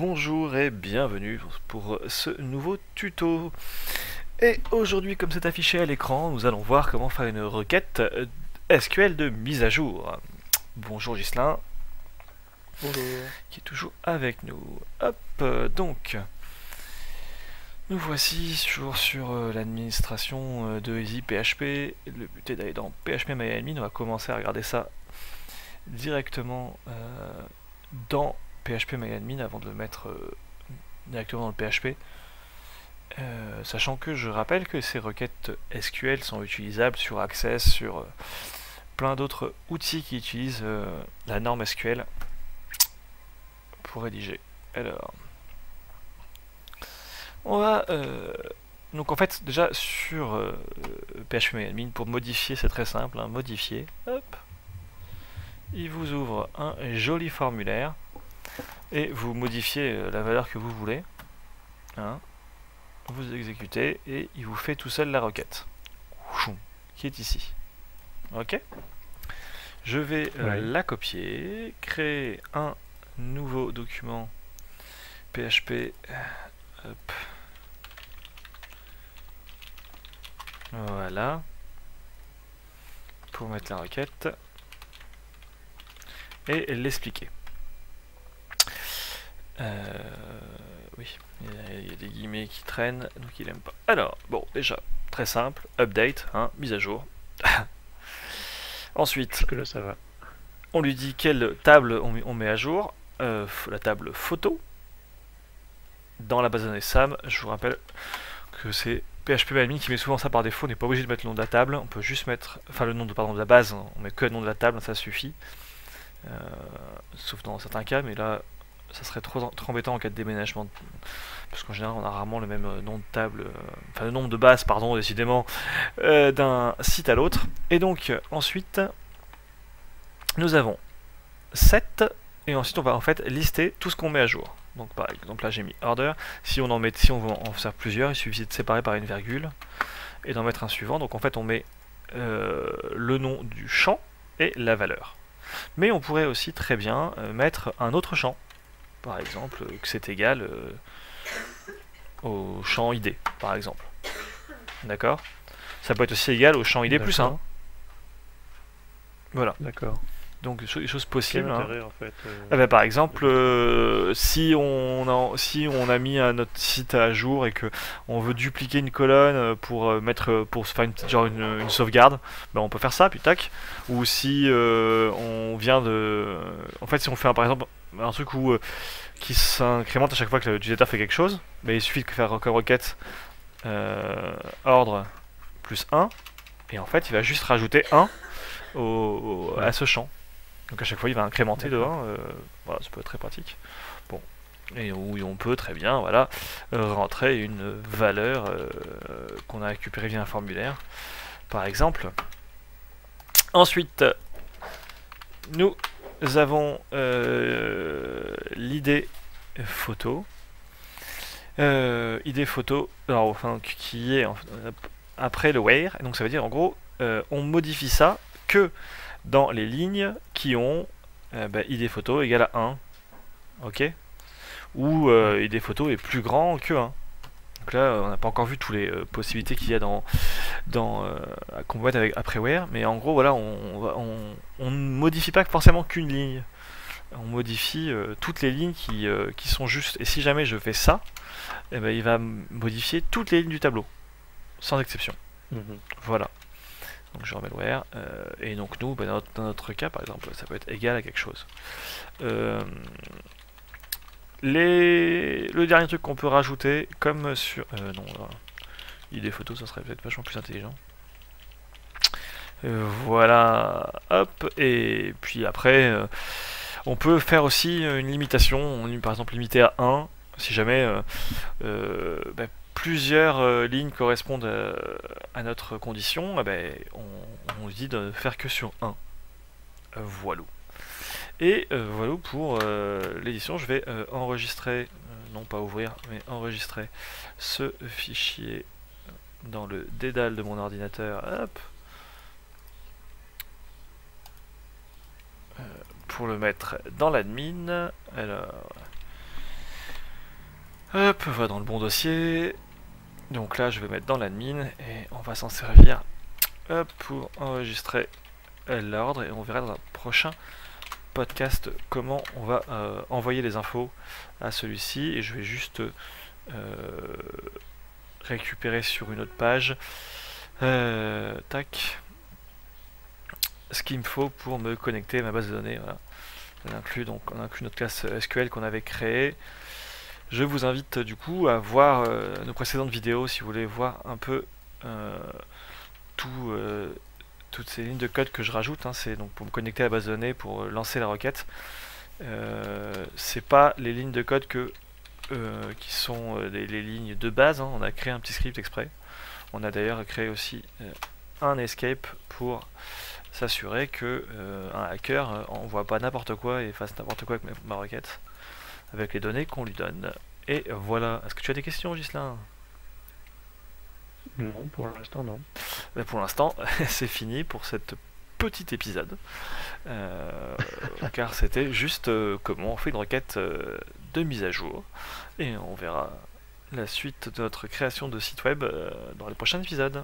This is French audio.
Bonjour et bienvenue pour ce nouveau tuto. Et aujourd'hui, comme c'est affiché à l'écran, nous allons voir comment faire une requête SQL de mise à jour. Bonjour Ghislain. Bonjour. Qui est toujours avec nous. Hop, donc, nous voici toujours sur l'administration de Easy PHP. Le but est d'aller dans PHP-MyAdmin. On va commencer à regarder ça directement dans PHP-MyAdmin avant de le mettre directement dans le PHP. Sachant que je rappelle que ces requêtes SQL sont utilisables sur Access, sur plein d'autres outils qui utilisent la norme SQL pour rédiger. Alors, on va donc en fait déjà sur PHP-MyAdmin, pour modifier, c'est très simple, hein, modifier, hop, il vous ouvre un joli formulaire et vous modifiez la valeur que vous voulez, hein. Vous exécutez et il vous fait tout seul la requête qui est ici. Ok. Je vais la copier, créer un nouveau document PHP. Hop. Voilà. Pour mettre la requête et l'expliquer. Oui, il y a des guillemets qui traînent, donc il aime pas. Alors, bon, déjà, très simple, update, hein, mise à jour. Ensuite, là, ça va. On lui dit quelle table on met à jour, la table photo. Dans la base de données SAM, je vous rappelle que c'est PHP-MyAdmin qui met souvent ça par défaut, on n'est pas obligé de mettre le nom de la table, on peut juste mettre, enfin le nom de, pardon, de la base, on met que le nom de la table, ça suffit. Sauf dans certains cas, mais là, ça serait trop embêtant en cas de déménagement, parce qu'en général on a rarement le même nom de table, enfin le nom de base, pardon, décidément, d'un site à l'autre. Et donc ensuite nous avons 7, et ensuite on va en fait lister tout ce qu'on met à jour. Donc par exemple là j'ai mis order, si on veut en faire plusieurs, il suffit de séparer par une virgule et d'en mettre un suivant. Donc en fait on met le nom du champ et la valeur. Mais on pourrait aussi très bien mettre un autre champ. Par exemple, que c'est égal au champ ID, par exemple. D'accord. Ça peut être aussi égal au champ ID plus 1. Voilà. D'accord. Donc des choses possibles. Quel intérêt, en fait, bah, par exemple, si on a mis notre site à jour et que on veut dupliquer une colonne pour faire une sauvegarde, bah, on peut faire ça, puis tac. Ou si on vient de, en fait, si on fait par exemple un truc qui s'incrémente à chaque fois que l'utilisateur fait quelque chose, bah, il suffit de faire comme requête ordre plus 1, et en fait il va juste rajouter 1 à ce champ. Donc à chaque fois il va incrémenter de 1, voilà, ça peut être très pratique. Bon, et où on peut très bien, voilà, rentrer une valeur qu'on a récupérée via un formulaire, par exemple. Ensuite, nous avons l'idée photo. Idée photo, alors, enfin, qui est après le where, donc ça veut dire en gros, on modifie ça que dans les lignes qui ont ID photo égale à 1, ok, ou ID photo est plus grand que 1. Donc là, on n'a pas encore vu toutes les possibilités qu'il y a qu'on peut mettre après where, mais en gros, voilà, on ne modifie pas forcément qu'une ligne. On modifie toutes les lignes qui sont justes. Et si jamais je fais ça, eh ben, il va modifier toutes les lignes du tableau, sans exception. Voilà. Donc je remets le where, et donc nous, bah, dans notre cas par exemple, ça peut être égal à quelque chose. Le dernier truc qu'on peut rajouter, comme sur... non, ID photo, ça serait peut-être vachement plus intelligent. Voilà, hop, et puis après, on peut faire aussi une limitation, par exemple limiter à 1, si jamais bah, plusieurs lignes correspondent à notre condition, on dit de faire que sur 1. Voilà. Et voilà pour l'édition. Je vais enregistrer, non pas ouvrir, mais enregistrer ce fichier dans le dédale de mon ordinateur. Hop. Pour le mettre dans l'admin. Alors, Hop, voilà dans le bon dossier. Donc là, je vais mettre dans l'admin et on va s'en servir pour enregistrer l'ordre et on verra dans un prochain podcast comment on va envoyer les infos à celui-ci. Et je vais juste récupérer sur une autre page tac, ce qu'il me faut pour me connecter à ma base de données. Voilà. On inclut notre classe SQL qu'on avait créée. Je vous invite du coup à voir nos précédentes vidéos si vous voulez voir un peu toutes ces lignes de code que je rajoute. C'est donc pour me connecter à la base de données, pour lancer la requête. C'est pas les lignes de code qui sont les lignes de base. On a créé un petit script exprès. On a d'ailleurs créé aussi un escape pour s'assurer que un hacker envoie pas n'importe quoi et fasse n'importe quoi avec ma requête, avec les données qu'on lui donne. Et voilà. Est-ce que tu as des questions, Ghislain? Non, pour l'instant, non. Ben pour l'instant, c'est fini pour cet petit épisode. Car c'était juste comment on fait une requête de mise à jour. Et on verra la suite de notre création de site web dans les prochains épisodes.